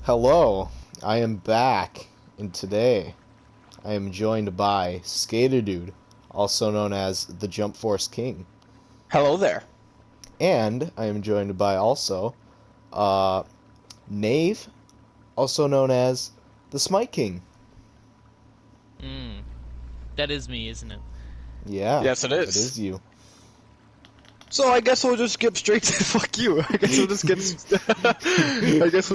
Hello, I am back, and today I am joined by Skaterdude, also known as the Jump Force King, Hello there. and I am joined by also Nave, also known as the Smite King. That is me, isn't it? Yeah, Yes, it is. It is you. So I guess we'll just skip straight to fuck you. I guess we'll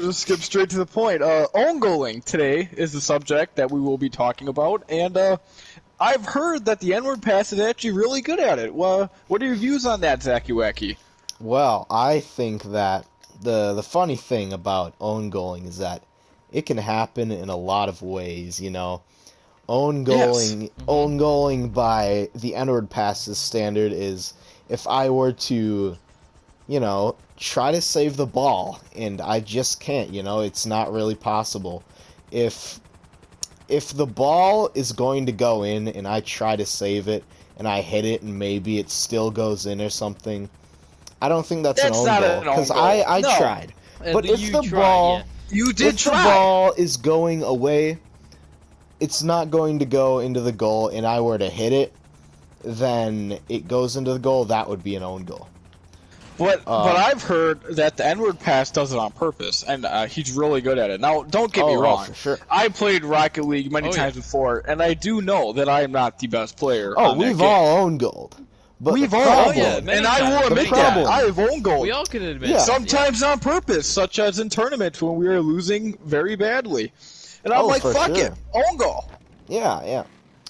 just skip straight to the point. Own goaling today is the subject that we will be talking about, and I've heard that the N-Word-Pass is actually really good at it. Well, what are your views on that, Zacky Wacky? Well, I think that the funny thing about own goaling is that it can happen in a lot of ways, you know. Own goaling by the N-Word-Pass's standard is if I were to, try to save the ball, and I just can't, it's not really possible. If the ball is going to go in and I try to save it and I hit it and maybe it still goes in or something, I don't think that's an own goal, because I tried. But if the ball, the ball is going away, it's not going to go into the goal, and I were to hit it, then it goes into the goal. That would be an own goal. But I've heard that the N-Word-Pass does it on purpose, and he's really good at it. Now, don't get me wrong. For sure. I played Rocket League many times before, and I do know that I am not the best player. We've all owned gold. But we've all owned gold, and I will admit that I have owned gold. We all can admit that. Sometimes on purpose, such as in tournaments when we are losing very badly. And I'm like, fuck it, own goal. Yeah.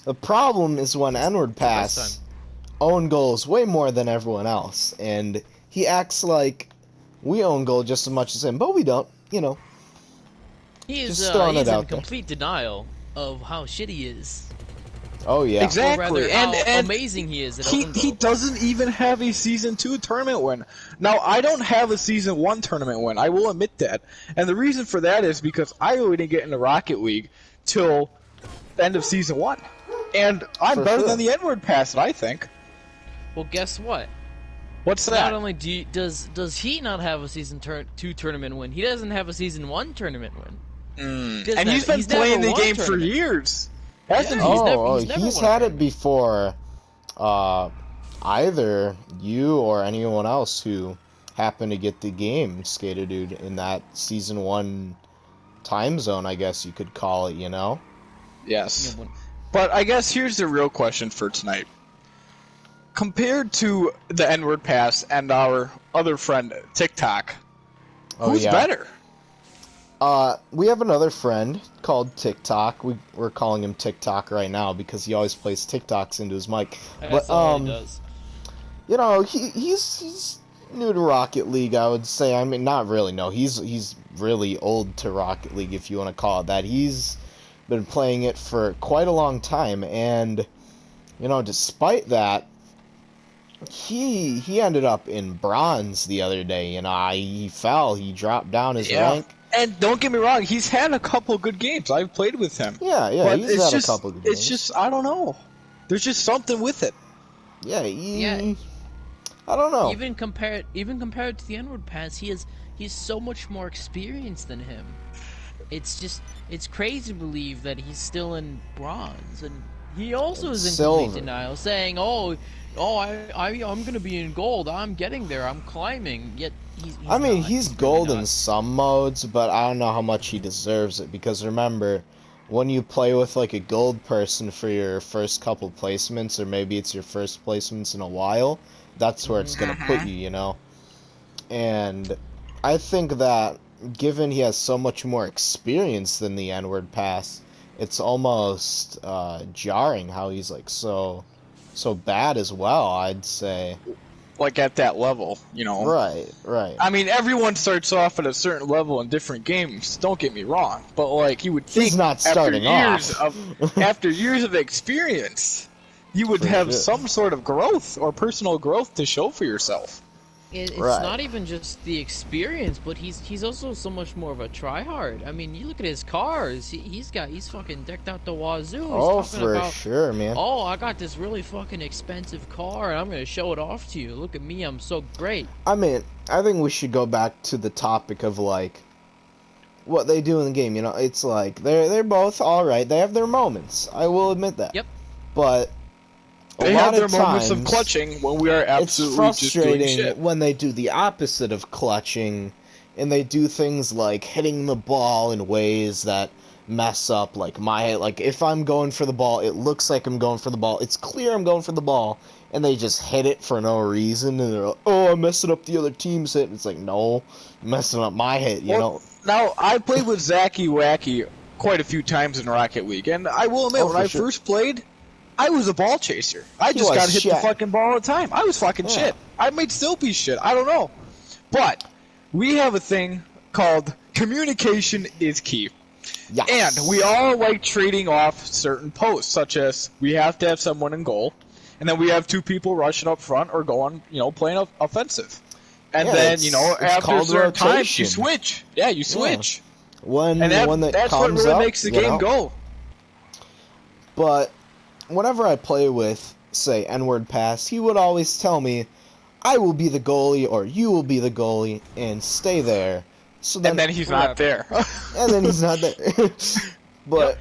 The problem is when N-Word-Pass own goals way more than everyone else, and he acts like we own goal just as much as him, but we don't, He is in complete denial of how shit he is. Oh, yeah. Exactly. And how amazing he is at own goal. He doesn't even have a Season 2 tournament win. Now, I don't have a Season 1 tournament win. I will admit that. And the reason for that is because I really didn't get into Rocket League till the end of Season 1. And I'm better than the N-Word-Pass, I think. Well, guess what? What's that? Not only does he not have a Season 2 tournament win, he doesn't have a Season 1 tournament win. And he's been playing the game for years. Hasn't he? He's had it before either you or anyone else who happened to get the game, Skaterdude, in that Season 1 time zone, I guess you could call it, Yes. But I guess here's the real question for tonight. Compared to the N-Word-Pass and our other friend, TikTok, who's better? We have another friend called TikTok. We're calling him TikTok right now because he always plays TikToks into his mic. That's all he does. He's new to Rocket League, I would say. I mean, not really, no. He's really old to Rocket League, if you want to call it that. He's been playing it for quite a long time, and, despite that, he ended up in bronze the other day. He fell. He dropped down his rank. And don't get me wrong, he's had a couple good games. I've played with him. Yeah, but he's had a couple good games. It's just, I don't know. There's just something with it. I don't know. Even compared to the N-Word-Pass, he's so much more experienced than him. It's crazy to believe that he's still in bronze, and he also is in complete denial, saying, I'm gonna be in gold. I'm getting there. I'm climbing. Yet he's gold in some modes, but I don't know how much he deserves it, because remember, when you play with like a gold person for your first couple placements, or maybe it's your first placements in a while, that's where it's gonna put you, And I think that given he has so much more experience than the N-Word-Pass, it's almost jarring how he's like so bad as well, I'd say. Like at that level, Right. I mean, everyone starts off at a certain level in different games, don't get me wrong. But, like, you would think he's not starting after years of experience, you would have some sort of growth or personal growth to show for yourself. It's not even just the experience, but he's also so much more of a tryhard. I mean, you look at his cars. He's fucking decked out the wazoo. Oh, for sure, man. Oh, I got this really fucking expensive car, and I'm gonna show it off to you. Look at me, I'm so great. I mean, I think we should go back to the topic of, like, what they do in the game. You know, it's like they're both all right. They have their moments. I will admit that. Yep. But They a lot have their of moments times, of clutching when we are it's absolutely just doing frustrating shit. when they do the opposite of clutching, and they do things like hitting the ball in ways that mess up like if I'm going for the ball, it looks like I'm going for the ball. It's clear I'm going for the ball, and they just hit it for no reason, and they're like, "Oh, I'm messing up the other team's hit." And it's like, no, I'm messing up my hit. You know. Now I played with Zacky Wacky quite a few times in Rocket League, and I will admit when I first played, I was a ball chaser. I just got hit the fucking ball all the time. I was fucking shit. I might still be shit. I don't know. But we have a thing called communication is key. Yes. And we all like trading off certain posts, such as we have to have someone in goal, and then we have two people rushing up front or going, playing offensive. And then, after a certain time, you switch. Yeah, you switch. That's what really makes the game go. But whenever I play with, say, N-Word-Pass, he would always tell me, I will be the goalie, or you will be the goalie, and stay there. So then, and then he's not there. And then he's not there. But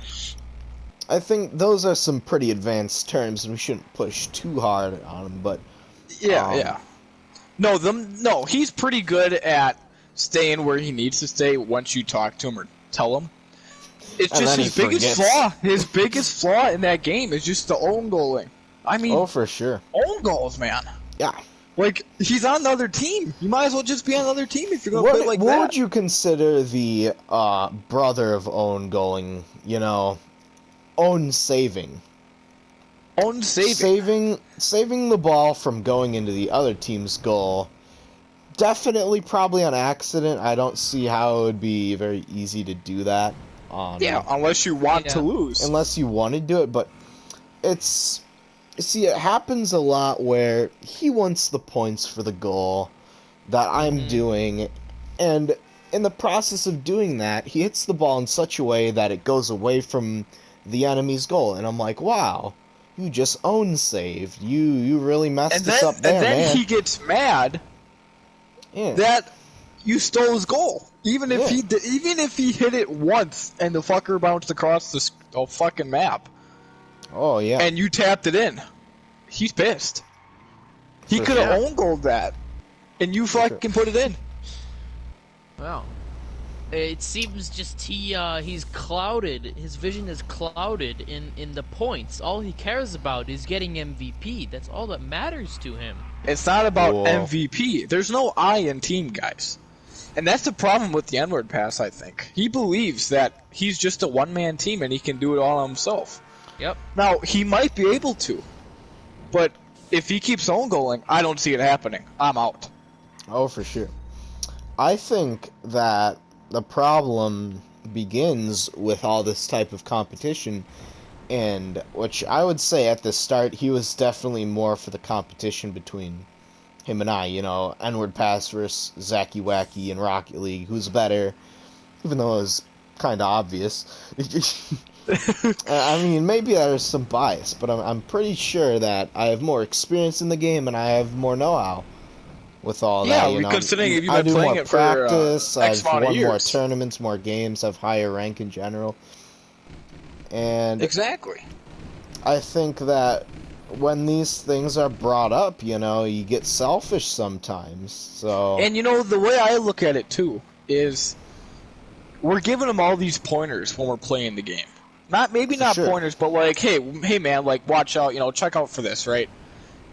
I think those are some pretty advanced terms, and we shouldn't push too hard on them. But yeah. No, he's pretty good at staying where he needs to stay once you talk to him or tell him. It's just his biggest flaw. His biggest flaw in that game is just the own goaling. I mean, oh, for sure. Own goals, man. Yeah. Like, he's on the other team. You might as well just be on the other team if you're going to play like that. What would you consider the brother of own goaling, own saving? Own saving? Saving the ball from going into the other team's goal. Definitely probably on accident. I don't see how it would be very easy to do that. Unless you want to lose. Unless you want to do it, but it happens a lot where he wants the points for the goal that I'm doing, and in the process of doing that, he hits the ball in such a way that it goes away from the enemy's goal, and I'm like, wow, you just own saved. You really messed us up there, man. And then he gets mad that you stole his goal. Even if he hit it once and the fucker bounced across the fucking map. Oh, yeah. And you tapped it in. He's pissed. He could have own goaled that. And you fucking put it in. Well, it seems just he's clouded. His vision is clouded in the points. All he cares about is getting MVP. That's all that matters to him. It's not about MVP. There's no I in team, guys. And that's the problem with the N-Word-Pass, I think. He believes that he's just a one-man team and he can do it all himself. Yep. Now, he might be able to. But if he keeps on going, I don't see it happening. I'm out. Oh, for sure. I think that the problem begins with all this type of competition, and which I would say at the start, he was definitely more for the competition between him and I, N-Word-Pass versus Zacky Wacky in Rocket League, who's better, even though it was kind of obvious. I mean, maybe there's some bias, but I'm pretty sure that I have more experience in the game and I have more know-how with all that. Yeah, considering you've I been do playing more it practice, for X I've amount of won more years. tournaments, more games, I've higher rank in general. And exactly. I think that when these things are brought up, you get selfish sometimes. So. And the way I look at it too is we're giving him all these pointers when we're playing the game. Not pointers, but like, hey man, like watch out, check out for this, right?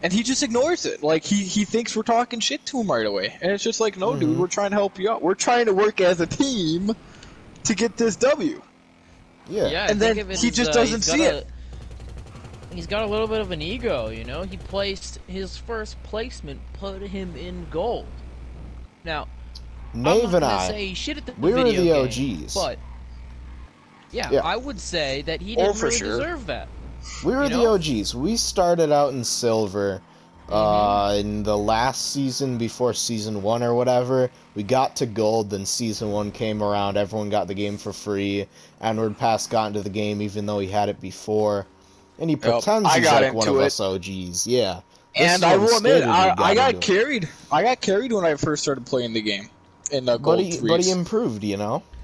And he just ignores it. Like he thinks we're talking shit to him right away. And it's just like, no, dude, we're trying to help you out. We're trying to work as a team to get this W. Yeah. And then he just doesn't see it. He's got a little bit of an ego, He placed his first placement, put him in gold. Now, Nave and I, say shit at the we were the game, OGs. But yeah, I would say that he didn't really deserve that. We were the OGs. We started out in silver in the last season before season 1 or whatever. We got to gold, then season 1 came around. Everyone got the game for free. N-Word-Pass got into the game even though he had it before. And he pretends he's like one of us OGs. Yeah. And I will admit, I got carried. I got carried when I first started playing the game in Gold 3s. But he improved,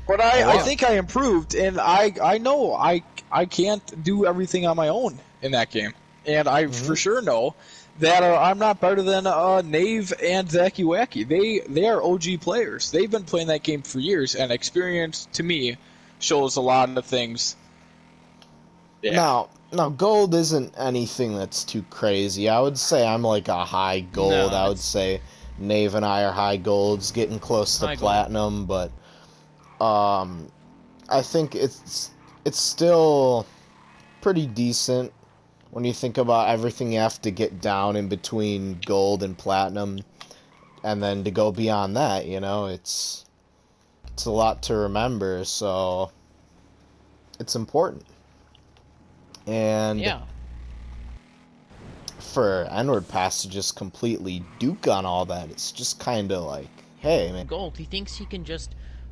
But I think I improved, and I know I can't do everything on my own in that game. And I for sure know that I'm not better than Nave and Zacky Wacky. They are OG players. They've been playing that game for years, and experience, to me, shows a lot of things. Yeah. Now, gold isn't anything that's too crazy. I would say I'm like a high gold. No, I would say Nave and I are high golds, getting close to platinum, but I think it's still pretty decent when you think about everything you have to get down in between gold and platinum, and then to go beyond that, you know, it's a lot to remember, so it's important. And Yeah. for N-Word-Pass to just completely duke on all that, it's just kind of like, hey, man. Gold. He thinks he can just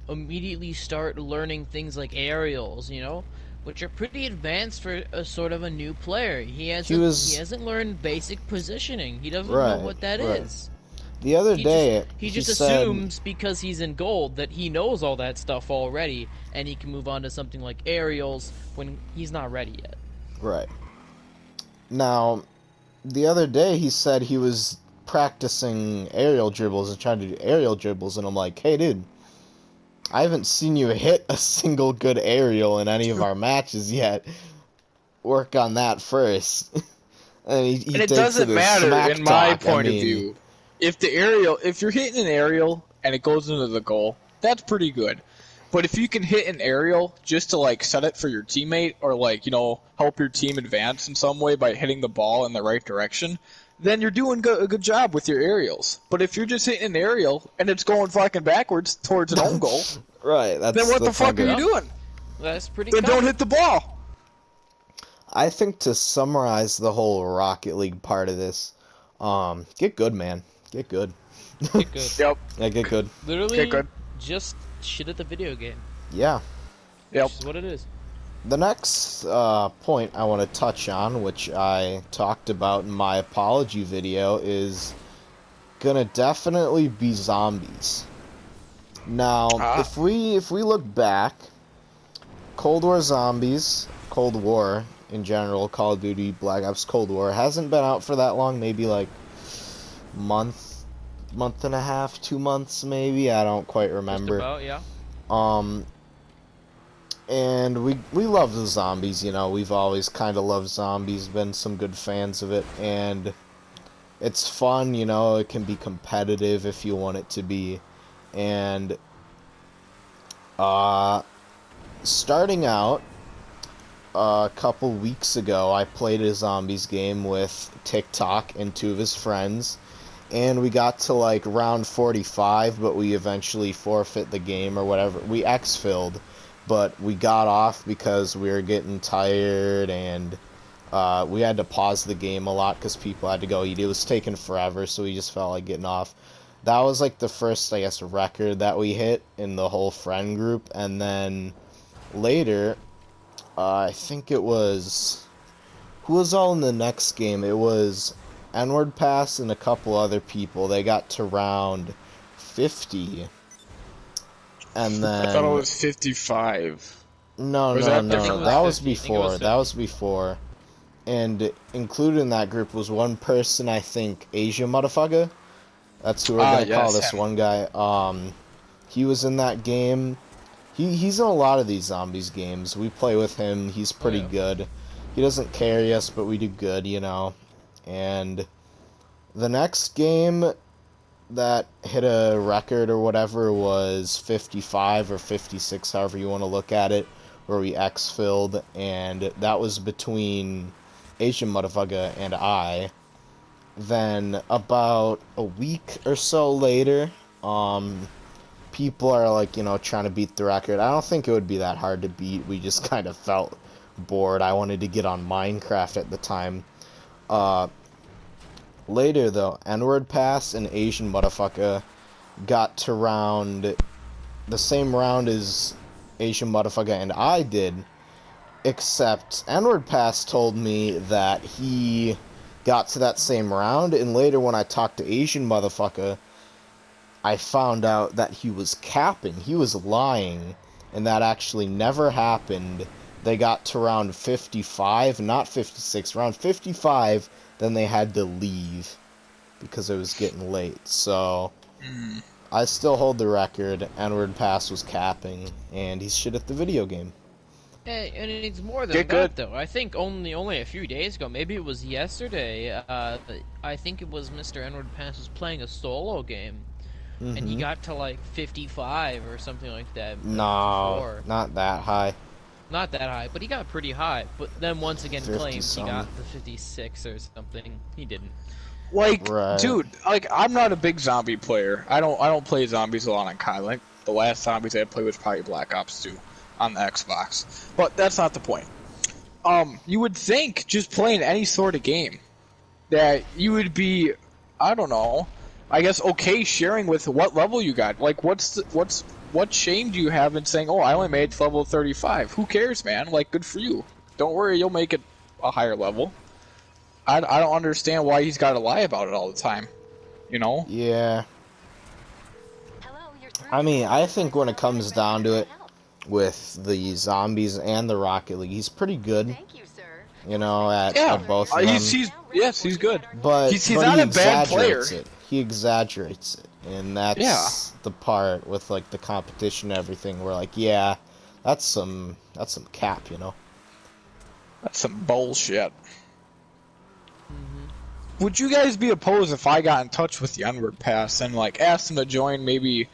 immediately start learning things like aerials, you know, which are pretty advanced for a sort of a new player. He hasn't learned basic positioning. He doesn't know what that is. The other day, he just assumes because he's in gold that he knows all that stuff already, and he can move on to something like aerials when he's not ready yet. Right. Now, the other day he said he was practicing aerial dribbles and trying to do aerial dribbles, and I'm like, hey, dude, I haven't seen you hit a single good aerial in any of our matches yet. Work on that first. And it doesn't matter in my point of view. If you're hitting an aerial and it goes into the goal, that's pretty good. But if you can hit an aerial just to like set it for your teammate or like, you know, help your team advance in some way by hitting the ball in the right direction, then you're doing a good job with your aerials. But if you're just hitting an aerial and it's going fucking backwards towards an own goal, right? Then what the fuck are you doing? That's pretty. Then don't hit the ball. I think to summarize the whole Rocket League part of this, get good, man. Get good. Get good. Yep. Yeah, get good. Literally, get good. Just shit at the video game. Yeah. Yep. Which is what it is. The next point I want to touch on, which I talked about in my apology video, is gonna definitely be zombies. Now, if we look back, Cold War zombies, Cold War in general, Call of Duty, Black Ops Cold War, hasn't been out for that long, maybe like month and a half, 2 months maybe, I don't quite remember. Just about, yeah. And we love the zombies, you know, we've always kind of loved zombies, been some good fans of it, and it's fun, you know, it can be competitive if you want it to be, and starting out, a couple weeks ago, I played a zombies game with TikTok and 2 of his friends, and we got to like round 45, but we eventually forfeit the game or whatever. We X-filled, but we got off because we were getting tired, and we had to pause the game a lot because people had to go eat. It was taking forever, so we just felt like getting off. That was like the first, I guess, record that we hit in the whole friend group, and then later, I think it was... Who was all in the next game? It was N-Word-Pass and a couple other people. They got to round 50. And then... I thought it was 55. No. That was before. That was before. And included in that group was one person, I think, Asia Motherfucker. That's who we're going to call this one guy. He was in that game. He's in a lot of these zombies games. We play with him. He's pretty good. He doesn't carry us, but we do good, you know. And the next game that hit a record or whatever was 55 or 56, however you want to look at it, where we X-filled, and that was between Asian Motherfucker and I. Then about a week or so later, people are like, you know, trying to beat the record. I don't think it would be that hard to beat. We just kind of felt bored. I wanted to get on Minecraft at the time. Later, though, N-Word-Pass and Asian Motherfucker got to round the same round as Asian Motherfucker and I did, except N-Word-Pass told me that he got to that same round, and later when I talked to Asian Motherfucker, I found out that he was capping. He was lying and that actually never happened. They got to round 55, not 56, round 55, then they had to leave because it was getting late. So I still hold the record. N-Word-Pass was capping, and he's shit at the video game. And it's more than that, though. I think only a few days ago, maybe it was yesterday, I think it was Mr. N-Word-Pass was playing a solo game, and he got to like 55 or something like that. No, not that high. Not that high, but he got pretty high. But then once again claims he got the 56 or something. He didn't. Like, dude, like I'm not a big zombie player. I don't play zombies a lot on COD. Like the last zombies I played was probably Black Ops 2 on the Xbox. But that's not the point. You would think just playing any sort of game that you would be, I don't know, I guess okay sharing with what level you got. Like what shame do you have in saying, "Oh, I only made it to level 35." Who cares, man? Like, good for you. Don't worry, you'll make it a higher level. I don't understand why he's got to lie about it all the time. You know? Yeah. I mean, I think when it comes down to it, with the zombies and the Rocket League, he's pretty good. You know, at both of them. He's good. But he's not a bad player. He exaggerates it, and that's the part with like the competition and everything. We're like, yeah, that's some cap, you know. That's some bullshit. Would you guys be opposed if I got in touch with the N-Word-Pass and like asked him to join maybe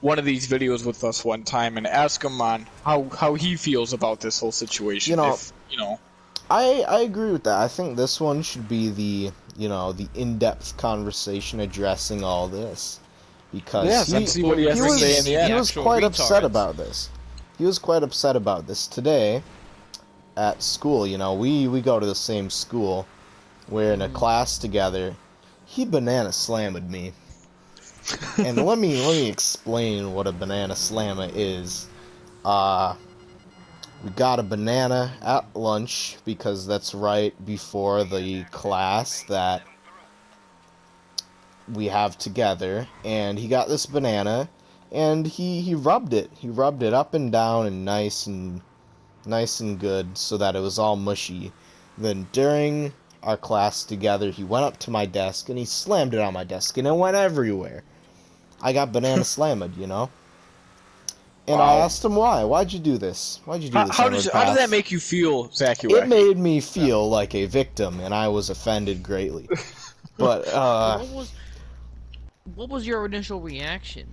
one of these videos with us one time and ask him on how he feels about this whole situation? You know, I agree with that. I think this one should be the the in-depth conversation addressing all this, because let's see what he has to say in the end. He was quite upset about this. He was quite upset about this today at school. You know, we go to the same school. We're in a class together. He banana slammed me. And let me explain what a banana slammer is. We got a banana at lunch because that's right before the class that we have together, and he got this banana and he rubbed it. He rubbed it up and down and nice and good so that it was all mushy. Then during our class together, he went up to my desk and he slammed it on my desk and it went everywhere. I got banana slammed, you know? And I asked him why. Why'd you do this? Why'd you do this? How did that make you feel, Zach? It made me feel like a victim, and I was offended greatly. But what was your initial reaction?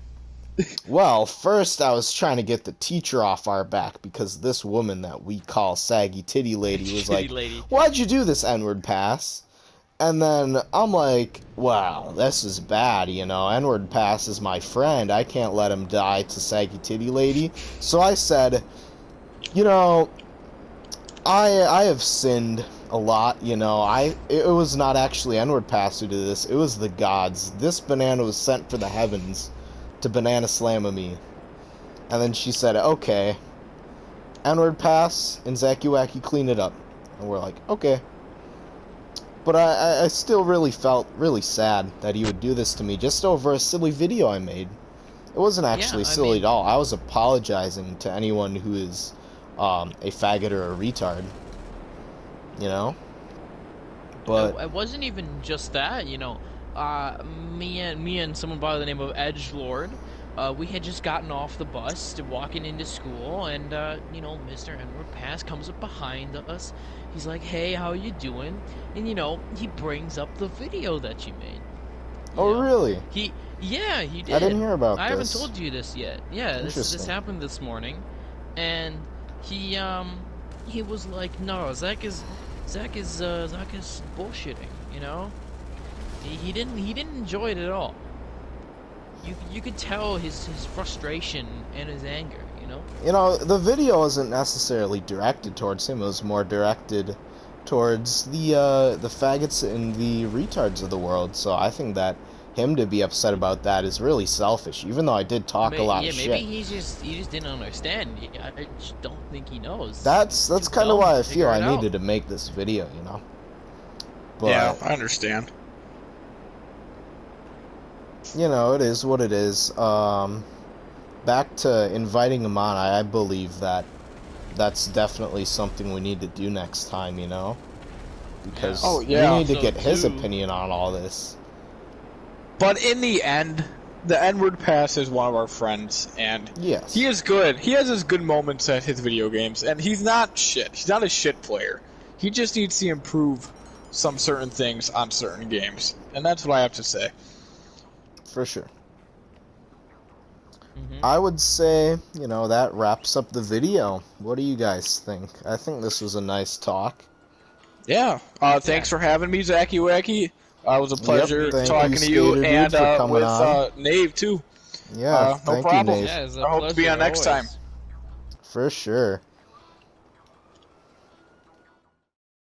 Well, first I was trying to get the teacher off our back because this woman that we call Saggy Titty Lady was like, "Why'd you do this, N-Word-Pass?" And then I'm like, wow, this is bad, you know. N-Word-Pass is my friend. I can't let him die to Saggy Titty Lady. So I said, you know, I have sinned a lot, you know. It was not actually N-Word-Pass who did this. It was the gods. This banana was sent for the heavens to banana slam me. And then she said, okay, N-Word-Pass and Zacky Wacky clean it up. And we're like, okay. But I still really felt really sad that he would do this to me just over a silly video I made. It wasn't actually silly at all. I was apologizing to anyone who is a faggot or a retard. You know? But it wasn't even just that, you know. Me and someone by the name of Edgelord, we had just gotten off the bus walking into school, and you know, Mr. N-Word-Pass comes up behind us. He's like, "Hey, how you doing?" And you know, he brings up the video that you made. Really? He did. I didn't hear about this. I haven't told you this yet. Yeah, this happened this morning, and he was like, "No, Zach is bullshitting," you know. He didn't enjoy it at all. You could tell his frustration and his anger, you know? You know, the video wasn't necessarily directed towards him. It was more directed towards the faggots and the retards of the world. So I think that him to be upset about that is really selfish, even though I did talk a lot of shit. Maybe he just didn't understand. I just don't think he knows. That's kind of why I feel I needed to make this video, you know? But, yeah, I understand. You know, it is what it is. back to inviting him on, I believe that that's definitely something we need to do next time, you know? Because Oh, we yeah. need to So get his too- opinion on all this. But in the end, the N-Word-Pass is one of our friends, and Yes. he is good. He has his good moments at his video games, and he's not shit. He's not a shit player. He just needs to improve some certain things on certain games, and that's what I have to say. For sure. Mhm. I would say, you know, that wraps up the video. What do you guys think? I think this was a nice talk. Yeah. Thanks for having me, Zachy Wacky. It was a pleasure thank talking you, to you, Skaterdude, and for coming with on. Nave too. Yeah, No thank you, problem. Nave. Yeah, it's a I hope to be pleasure on next time. always. For sure.